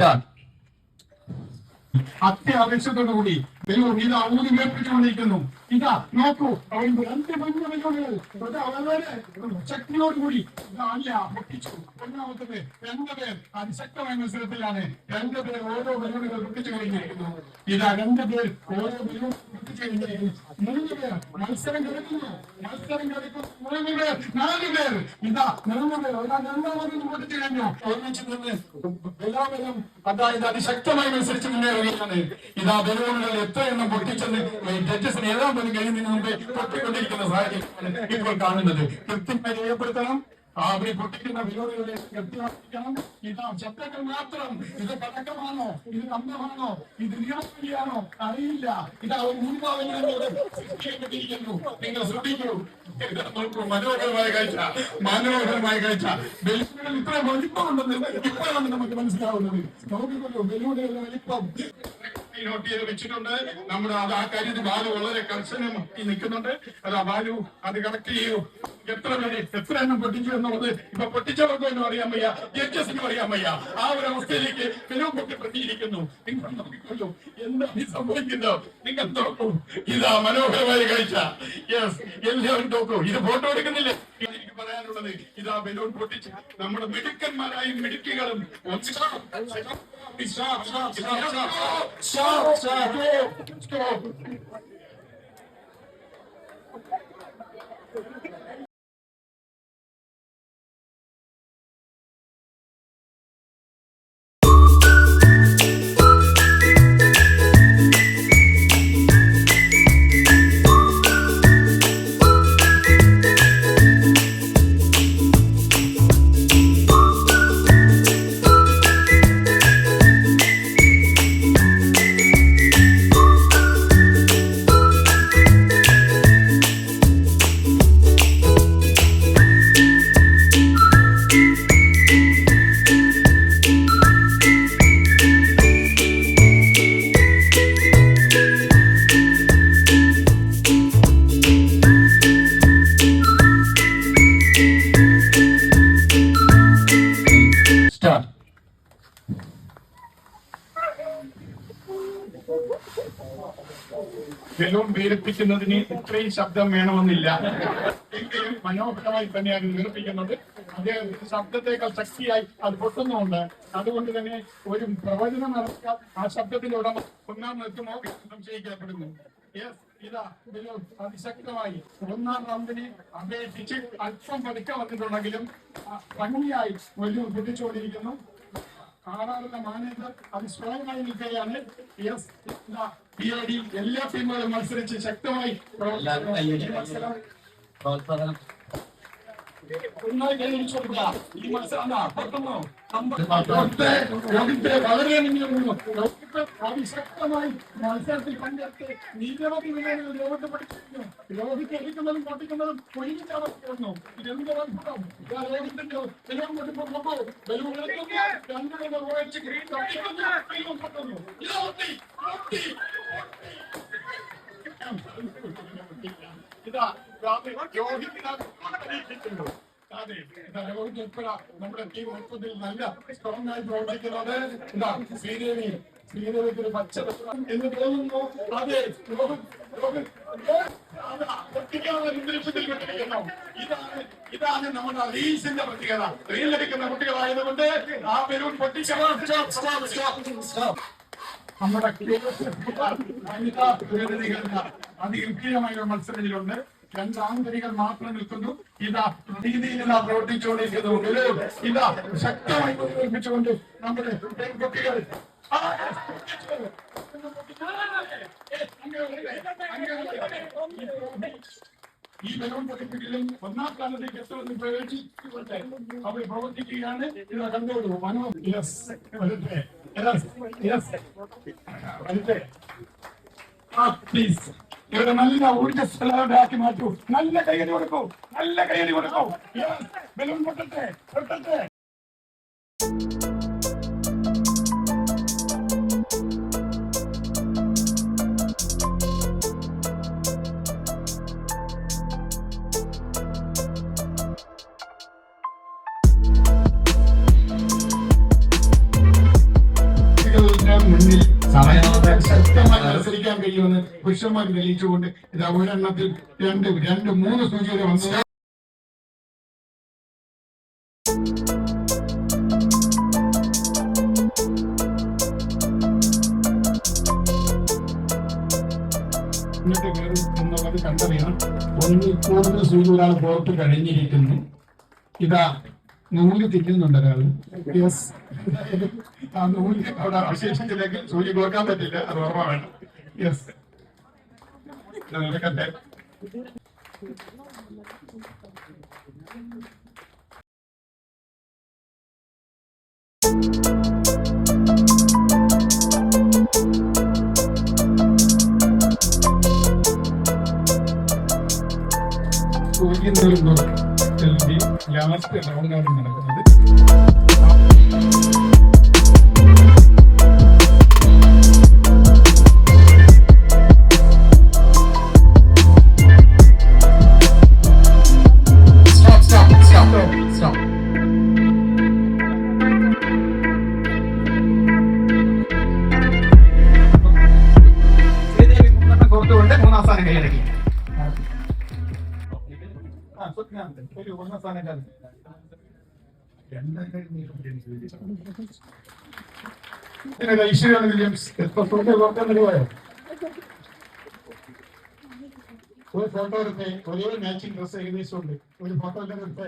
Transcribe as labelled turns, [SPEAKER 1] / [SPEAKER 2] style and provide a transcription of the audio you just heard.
[SPEAKER 1] Start. അത്യാവശ്യത്തോടുകൂടി ദൈവം ഇതാ ഊതി മേൽപ്പിച്ചുകൊണ്ടിരിക്കുന്നു. ഇതാ നോക്കൂ, രണ്ട് മഞ്ഞ ബലൂണുകൾ വളരെ ശക്തിയോടുകൂടി പൊട്ടിച്ചു. ഒന്നാമത്തത് 2 പേർ അതിശക്തമായ മത്സരത്തിലാണ്. 2 പേർ ഓരോ ബലൂണുകൾ പൊട്ടിച്ചു കഴിഞ്ഞിരിക്കുന്നു. ഇതാ 2 പേർ ഓരോ ബലൂൺ പൊട്ടിച്ചു കഴിഞ്ഞിരിക്കുന്നു. 3 പേർ മത്സരം കളിക്കുന്നു. 3 പേർ 4 പേർ ഇതാ 3 പേർ രണ്ടാമതും പൊട്ടിച്ചു കഴിഞ്ഞു. ഒന്നിച്ചു നിന്ന് ബലാബലം അതായത് അതിശക്തമായി മത്സരിച്ച് മുന്നേറുകയാണ്. ഇതാ ബലൂണുകൾ എത്ര എണ്ണം പൊട്ടിച്ചെന്ന് ജഡ്ജസിന് എഴുതാൻ പോലും കഴിയുന്നതിന് മുമ്പേ പൊട്ടിക്കൊണ്ടിരിക്കുന്ന സാഹചര്യമാണ് ഇപ്പോൾ കാണുന്നത്. കൃത്യമായി രേഖപ്പെടുത്തണം. അവിടെ പൊട്ടിക്കുന്ന ബലൂണുകളെ കൃത്യമാക്കണം. ഇതാ ശബ്ദങ്ങൾ മാത്രം. ഇത് പടക്കമാണോ, ഇത് കമ്പമാണോ, ഇത് നിയമവലിയാണോ അറിയില്ല. ഇതാ ഒരു മുൻഭാവനയോട് സൃഷ്ടിക്കപ്പെട്ടിരിക്കുന്നു. നിങ്ങൾ ശ്രദ്ധിക്കൂ, നോക്കൂ, മനോഹരമായ കാഴ്ച. ബലൂണുകൾ ഇത്ര വലിപ്പമുണ്ടെന്ന് ഇപ്പോഴാണ് നമുക്ക് മനസ്സിലാവുന്നത്. നോക്കിക്കൊള്ളൂ, ബലൂണുകളുടെ വലിപ്പം നോട്ട് ചെയ്ത് വെച്ചിട്ടുണ്ട്. നമ്മുടെ ആ കാര്യത്തിൽ ബാലു വളരെ കർശനമായി നിൽക്കുന്നുണ്ട്. അതാ ബാലു അത് കറക്റ്റ് ചെയ്യൂ. എത്ര എണ്ണം പൊട്ടിച്ചു എന്നുള്ളത് ഇപ്പൊ പൊട്ടിച്ചവർക്ക് ഒന്നും അറിയാൻ വയ്യ, ജഡ്ജസിനും അറിയാൻ വയ്യ. ആ ഒരു അവസ്ഥയിലേക്ക് ബലൂൺ പൊട്ടിപ്പെട്ടിരിക്കുന്നു. നിങ്ങൾ നോക്കിക്കൊള്ളൂ, എന്താണ് സംഭവിക്കുന്നത്? നിങ്ങൾ നോക്കൂ, ഇതാ മനോഹരമായ കാഴ്ച. യെസ്, എല്ലാവരും നോക്കൂ. ഇത് ഫോട്ടോ എടുക്കുന്നില്ലേ? എനിക്ക് പറയാനുള്ളത് ഇതാ ബലൂൺ പൊട്ടിച്ച് നമ്മുടെ മിടുക്കന്മാരായും മിടുക്കികളും ബലൂൺ വീർപ്പിക്കുന്നതിന് ഇത്രയും ശബ്ദം വേണമെന്നില്ല. എങ്കിലും മനോഹരമായി തന്നെയാണ് വീർപ്പിക്കുന്നത്. അതേ ശബ്ദത്തേക്കാൾ ശക്തിയായി അത് പൊട്ടുന്നുണ്ട്. അതുകൊണ്ട് തന്നെ ഒരു പ്രവചനം നടത്തിയാൽ ആ ശബ്ദത്തിന്റെ ഉടമ ഒന്നാം നിർത്തുമോ സംശയിക്കപ്പെടുന്നു. ഇതാ ബലൂൺ അതിശക്തമായി 1ാം റൗണ്ടിനെ അപേക്ഷിച്ച് അല്പം പതുക്കെ വന്നിട്ടുണ്ടെങ്കിലും ഭംഗിയായി ബലൂൺ പൊട്ടിച്ചുകൊണ്ടിരിക്കുന്നു. ആറാളുടെ മാനേജർ അത് സ്ട്രോങ് ആയി നിൽക്കുകയാണ്. എല്ലാ ടീമുകളും മത്സരിച്ച് ശക്തമായി പ്രോത്സാഹനം ഈ മത്സരം വളരെ അതിശക്തമായി മത്സരത്തിൽ പങ്കെടുത്ത് നിരവധി വിനയങ്ങൾ ലോകത്ത് പഠിച്ചിരുന്നു. രോഹിത് എരിക്കുന്നതും പൊട്ടിക്കുന്നതും ഒരുമിച്ചാണ്. ഇതെന്ത് അത്ഭുതം! രോഹിത്തിന്റെ ബലൂൺ പൊട്ടിപ്പോ ബലൂൺ ഇതാ രോഹിത്തിനു അതെ രോഹിത് ഉൾപ്പെടെ നമ്മുടെ ടീം മൊത്തത്തിൽ നല്ല സ്ട്രോങ് ആയി പ്രവർത്തിക്കുന്നത്. ഇതാ ശ്രീദേവിക്ക് ഒരു പച്ച എന്ന് തോന്നുന്നു. അതെ ഇതാണ് നമ്മുടെ റീൽസിന്റെ പ്രത്യേകത. റീൽ എടുക്കുന്ന കുട്ടികളായതുകൊണ്ട് ആ ബലൂൺ പൊട്ടിച്ച നമ്മുടെ അതിഗംഭീരമായ ഒരു മത്സരത്തിലുണ്ട്. 2 ആന്തരികൾ മാത്രം നിൽക്കുന്നു. ഇതാ രീതിയിൽ പ്രവർത്തിച്ചുകൊണ്ടിരിക്കുന്നു. ഇതാ ശക്തമായി പ്രവർത്തിച്ചുകൊണ്ട് നമ്മുടെ പെൺകുട്ടികൾ ഈ ബലൂൺ പൊട്ടിപ്പിക്കലും 1ാം സ്ഥാനത്തേക്ക് എത്തുമെന്ന് പ്രവേശിച്ചുകൊണ്ട് അവർ പ്രവർത്തിക്കുകയാണ്. ഇത് കണ്ടോളൂ. പ്ലീസ് ഇവിടെ നല്ല ഊർജ്ജസ്വലരാക്കി മാറ്റൂ. നല്ല കൈയടി കൊടുക്കൂ. ബലൂൺ പൊട്ടട്ടെ. മുന്നിൽ
[SPEAKER 2] സമയം
[SPEAKER 1] ശക്തമായി മത്സരിക്കാൻ കഴിയുമെന്ന് പുരുഷന്മാർ തെളിയിച്ചുകൊണ്ട് ഇതാ ഒരെണ്ണത്തിൽ രണ്ട് മൂന്ന് സൂചികൾ വന്നു. ഇന്നത്തെ കയറി എന്നുള്ളത് കണ്ടറിയണം. ഒന്നിൽ കൂടുതൽ സൂചികളാണ് പുറത്ത് കഴിഞ്ഞിരിക്കുന്നു. ഇതാ നൂല് തിന്നുന്നുണ്ട് ഒരാള്. യെസ്, ആ നൂല് അവിടെ അവശേഷിച്ചില്ലെങ്കിൽ സൂചി കോർക്കാൻ പറ്റില്ല, അത് ഓർമ്മ വേണം. യെസ്, നടക്കട്ടെ. സൂചി നീളുന്നു. ലാസ്റ്റ് റൗണ്ടാണ് നടക്കുന്നത്.
[SPEAKER 2] Stop. പുറത്തുകൊണ്ട് മൂന്നാം സ്ഥാനം കൈയടക്കി.
[SPEAKER 1] ഒരു ഒന്നാം സ്ഥാനം ഈശ്വരൻ വില്യംസ് എത്ര ഫോട്ടോ പോയോ? ഒരു ഫോട്ടോ എടുത്തേ, ഒരേ മാച്ചിങ് ഡ്രസ് ഏകദേശം ഉണ്ട്. ഒരു ഫോട്ടോ എടുത്തേ.